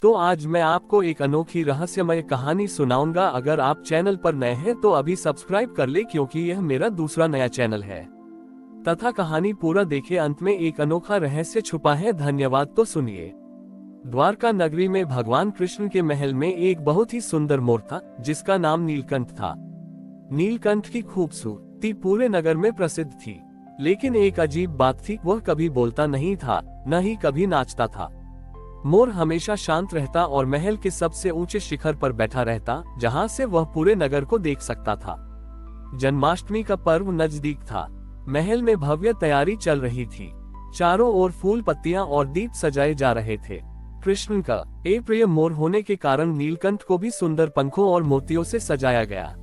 तो आज मैं आपको एक अनोखी रहस्यमय कहानी सुनाऊंगा। अगर आप चैनल पर नए हैं तो अभी सब्सक्राइब कर ले, क्योंकि यह मेरा दूसरा नया चैनल है। तथा कहानी पूरा देखे, अंत में एक अनोखा रहस्य छुपा है। धन्यवाद। तो सुनिए। द्वारका नगरी में भगवान कृष्ण के महल में एक बहुत ही सुंदर मोर था, जिसका नाम नीलकंठ था। नीलकंठ की खूबसूरती पूरे नगर में प्रसिद्ध थी, लेकिन एक अजीब बात थी, वह कभी बोलता नहीं था, न ही कभी नाचता था। मोर हमेशा शांत रहता और महल के सबसे ऊंचे शिखर पर बैठा रहता, जहां से वह पूरे नगर को देख सकता था। जन्माष्टमी का पर्व नजदीक था। महल में भव्य तैयारी चल रही थी। चारों ओर फूल, पत्तियां और दीप सजाए जा रहे थे। कृष्ण का एक प्रिय मोर होने के कारण नीलकंठ को भी सुंदर पंखों और मोतियों से सजाया गया,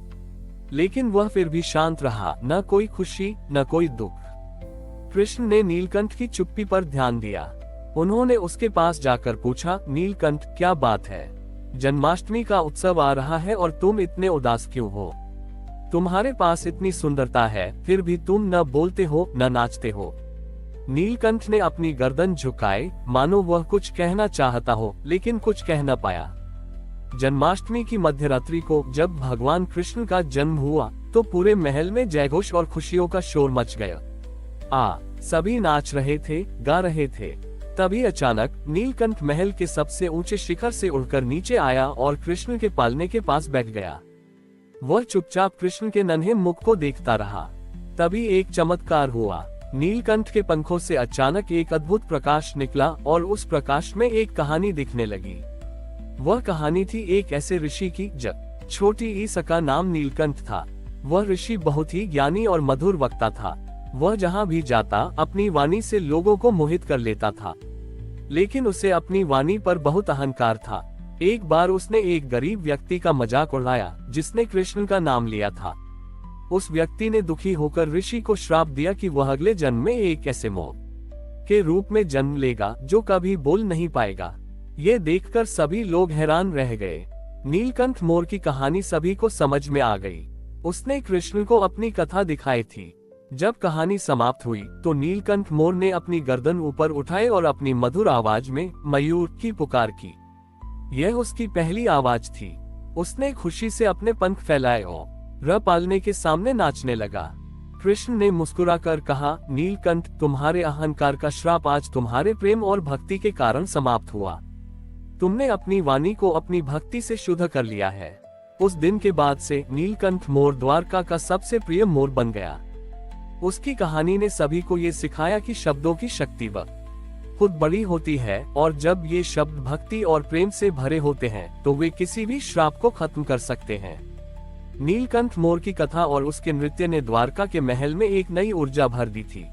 लेकिन वह फिर भी शांत रहा। न कोई खुशी, न कोई दुख। कृष्ण ने नीलकंठ की चुप्पी पर ध्यान दिया। उन्होंने उसके पास जाकर पूछा, नीलकंठ, क्या बात है? जन्माष्टमी का उत्सव आ रहा है और तुम इतने उदास क्यों हो? तुम्हारे पास इतनी सुंदरता है, फिर भी तुम न बोलते हो न नाचते हो। नीलकंठ ने अपनी गर्दन झुकाई, मानो वह कुछ कहना चाहता हो, लेकिन कुछ कह न पाया। जन्माष्टमी की मध्यरात्रि को जब भगवान कृष्ण का जन्म हुआ, तो पूरे महल में जयघोष और खुशियों का शोर मच गया। सभी नाच रहे थे, गा रहे थे। तभी अचानक नीलकंठ महल के सबसे ऊंचे शिखर से उड़कर नीचे आया और कृष्ण के पालने के पास बैठ गया। वह चुपचाप कृष्ण के नन्हे मुख को देखता रहा। तभी एक चमत्कार हुआ। नीलकंठ के पंखों से अचानक एक अद्भुत प्रकाश निकला और उस प्रकाश में एक कहानी दिखने लगी। वह कहानी थी एक ऐसे ऋषि की, जब छोटी ईसा नाम नीलकंठ था। वह ऋषि बहुत ही ज्ञानी और मधुर वक्ता था। वह जहाँ भी जाता अपनी वाणी से लोगों को मोहित कर लेता था, लेकिन उसे अपनी वाणी पर बहुत अहंकार था। एक बार उसने एक गरीब व्यक्ति का मजाक उड़ाया, जिसने कृष्ण का नाम लिया था। उस व्यक्ति ने दुखी होकर ऋषि को श्राप दिया कि वह अगले जन्म में एक ऐसे मोर के रूप में जन्म लेगा, जो कभी बोल नहीं पाएगा। ये देखकर सभी लोग हैरान रह गए। नीलकंठ मोर की कहानी सभी को समझ में आ गई। उसने कृष्ण को अपनी कथा दिखाई थी। जब कहानी समाप्त हुई तो नीलकंठ मोर ने अपनी गर्दन ऊपर उठाई और अपनी मधुर आवाज में मयूर की पुकार की। यह उसकी पहली आवाज थी। उसने खुशी से अपने पंख फैलाए और पालने के सामने नाचने लगा। कृष्ण ने मुस्कुराकर कहा, नीलकंठ, तुम्हारे अहंकार का श्राप आज तुम्हारे प्रेम और भक्ति के कारण समाप्त हुआ। तुमने अपनी वाणी को अपनी भक्ति से शुद्ध कर लिया है। उस दिन के बाद से नीलकंठ मोर द्वारका का सबसे प्रिय मोर बन गया। उसकी कहानी ने सभी को ये सिखाया कि शब्दों की शक्ति खुद बड़ी होती है, और जब ये शब्द भक्ति और प्रेम से भरे होते हैं तो वे किसी भी श्राप को खत्म कर सकते हैं। नीलकंठ मोर की कथा और उसके नृत्य ने द्वारका के महल में एक नई ऊर्जा भर दी थी।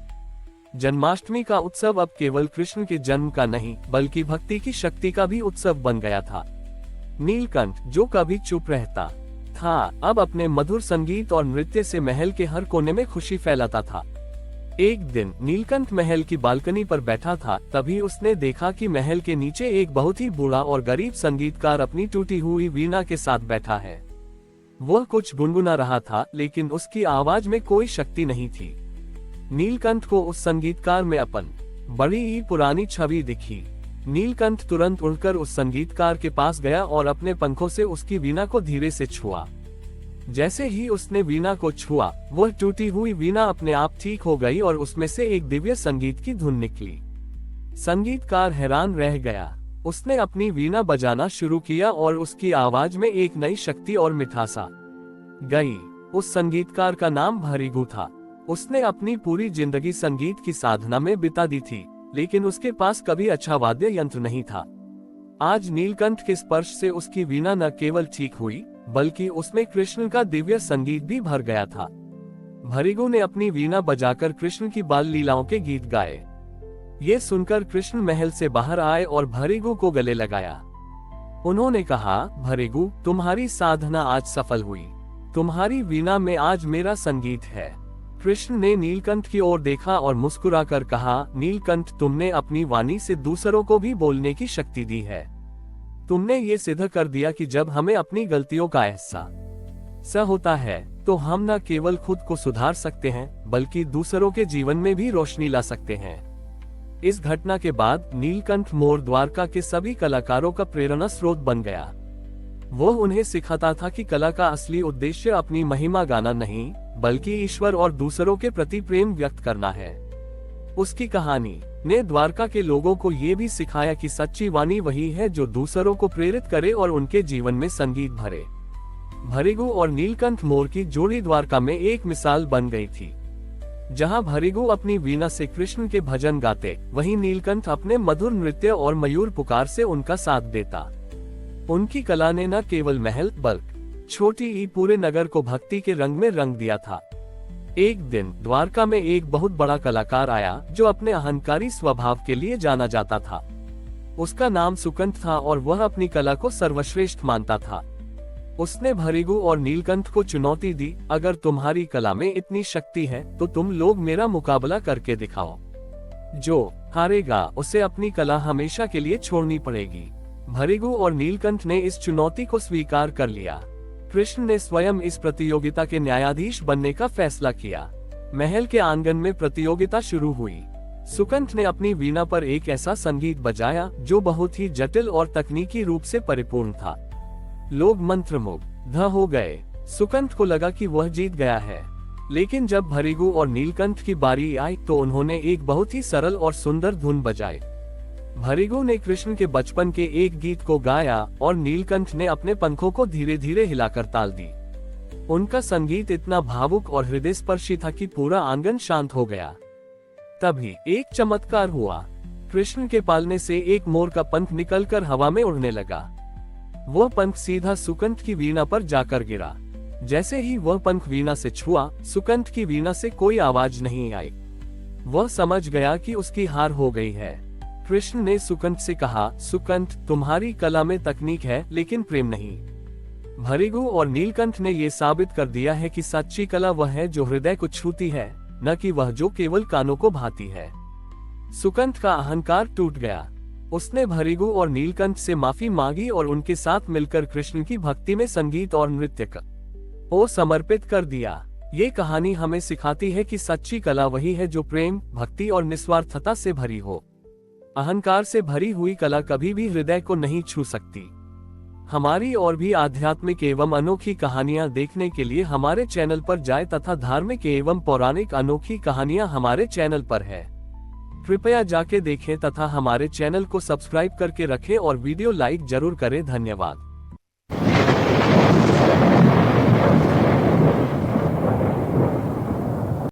जन्माष्टमी का उत्सव अब केवल कृष्ण के जन्म का नहीं, बल्कि भक्ति की शक्ति का भी उत्सव बन गया था। नीलकंठ, जो कभी चुप रहता था, अब अपने मधुर संगीत और नृत्य से महल के हर कोने में खुशी फैलाता था। एक दिन नीलकंठ महल की बालकनी पर बैठा था। तभी उसने देखा कि महल के नीचे एक बहुत ही बूढ़ा और गरीब संगीतकार अपनी टूटी हुई वीणा के साथ बैठा है। वह कुछ गुनगुना रहा था, लेकिन उसकी आवाज में कोई शक्ति नहीं थी। नीलकंठ को उस संगीतकार में अपन बड़ी ही पुरानी छवि दिखी। नीलकंठ तुरंत उड़कर उस संगीतकार के पास गया और अपने पंखों से उसकी वीणा को धीरे से छुआ। जैसे ही उसने वीणा को छुआ, वह टूटी हुई वीणा अपने आप ठीक हो गई और उसमें से एक दिव्य संगीत की धुन निकली। संगीतकार हैरान रह गया। उसने अपनी वीणा बजाना शुरू किया और उसकी आवाज में एक नई शक्ति और मिठास आ गई। उस संगीतकार का नाम भृगु था। उसने अपनी पूरी जिंदगी संगीत की साधना में बिता दी थी, लेकिन उसके पास कभी अच्छा वाद्य यंत्र नहीं था। आज नीलकंठ के स्पर्श से उसकी वीणा न केवल ठीक हुई, बल्कि उसमें कृष्ण का दिव्य संगीत भी भर गया था। भृगु ने अपनी वीणा बजाकर कृष्ण की बाल लीलाओं के गीत गाए। ये सुनकर कृष्ण महल से बाहर आए और भृगु को गले लगाया। उन्होंने कहा, भृगु, तुम्हारी साधना आज सफल हुई। तुम्हारी वीणा में आज मेरा संगीत है। कृष्ण ने नीलकंठ की ओर देखा और मुस्कुराकर कहा, नीलकंठ, तुमने अपनी वाणी से दूसरों को भी बोलने की शक्ति दी है। तुमने ये सिद्ध कर दिया कि जब हमें अपनी गलतियों का एहसास होता है तो हम न केवल खुद को सुधार सकते हैं, बल्कि दूसरों के जीवन में भी रोशनी ला सकते हैं। इस घटना के बाद नीलकंठ मोर द्वारका के सभी कलाकारों का प्रेरणा स्रोत बन गया। वो उन्हें सिखाता था कि कला का असली उद्देश्य अपनी महिमा गाना नहीं, बल्कि ईश्वर और दूसरों के प्रति प्रेम व्यक्त करना है। उसकी कहानी ने द्वारका के लोगों को ये भी सिखाया कि सच्ची वाणी वही है जो दूसरों को प्रेरित करे और उनके जीवन में संगीत भरे। भृगु और नीलकंठ मोर की जोड़ी द्वारका में एक मिसाल बन गई थी। जहां भृगु अपनी वीणा से कृष्ण के भजन गाते, वहीं नीलकंठ अपने मधुर नृत्य और मयूर पुकार से उनका साथ देता। उनकी कला ने न केवल महल बल्कि छोटी ही पूरे नगर को भक्ति के रंग में रंग दिया था। एक दिन द्वारका में एक बहुत बड़ा कलाकार आया जो अपने अहंकारी स्वभाव के लिए जाना जाता था। उसका नाम सुकंठ था और वह अपनी कला को सर्वश्रेष्ठ मानता था। उसने भृगु और नीलकंठ को चुनौती दी, अगर तुम्हारी कला में इतनी शक्ति है तो तुम लोग मेरा मुकाबला करके दिखाओ। जो हारेगा उसे अपनी कला हमेशा के लिए छोड़नी पड़ेगी। भृगु और नीलकंठ ने इस चुनौती को स्वीकार कर लिया। कृष्ण ने स्वयं इस प्रतियोगिता के न्यायाधीश बनने का फैसला किया। महल के आंगन में प्रतियोगिता शुरू हुई। सुकंठ ने अपनी वीणा पर एक ऐसा संगीत बजाया जो बहुत ही जटिल और तकनीकी रूप से परिपूर्ण था। लोग मंत्रमुग्ध हो गए। सुकंठ को लगा कि वह जीत गया है, लेकिन जब भृगु और नीलकंठ की बारी आई तो उन्होंने एक बहुत ही सरल और सुंदर धुन बजाई। भृगु ने कृष्ण के बचपन के एक गीत को गाया और नीलकंठ ने अपने पंखों को धीरे धीरे हिलाकर ताल दी। उनका संगीत इतना भावुक और हृदय स्पर्शी था कि पूरा आंगन शांत हो गया। तभी एक चमत्कार हुआ। कृष्ण के पालने से एक मोर का पंख निकलकर हवा में उड़ने लगा। वह पंख सीधा सुकंठ की वीणा पर जाकर गिरा। जैसे ही वह पंख वीणा से छुआ, सुकंठ की वीणा से कोई आवाज नहीं आई। वह समझ गया कि उसकी हार हो गई है। कृष्ण ने सुकंठ से कहा, सुकंठ, तुम्हारी कला में तकनीक है लेकिन प्रेम नहीं। भृगु और नीलकंठ ने ये साबित कर दिया है कि सच्ची कला वह है जो हृदय को छूती है, न कि वह जो केवल कानों को भाती है। सुकंठ का अहंकार टूट गया। उसने भृगु और नीलकंठ से माफी मांगी और उनके साथ मिलकर कृष्ण की भक्ति में संगीत और नृत्य को समर्पित कर दिया। ये कहानी हमें सिखाती है कि सच्ची कला वही है जो प्रेम, भक्ति और निस्वार्थता से भरी हो। अहंकार से भरी हुई कला कभी भी हृदय को नहीं छू सकती। हमारी और भी आध्यात्मिक एवं अनोखी कहानियां देखने के लिए हमारे चैनल पर जाएं तथा धार्मिक एवं पौराणिक अनोखी कहानियां हमारे चैनल पर है। कृपया जाके देखें तथा हमारे चैनल को सब्सक्राइब करके रखें और वीडियो लाइक जरूर करें। धन्यवाद।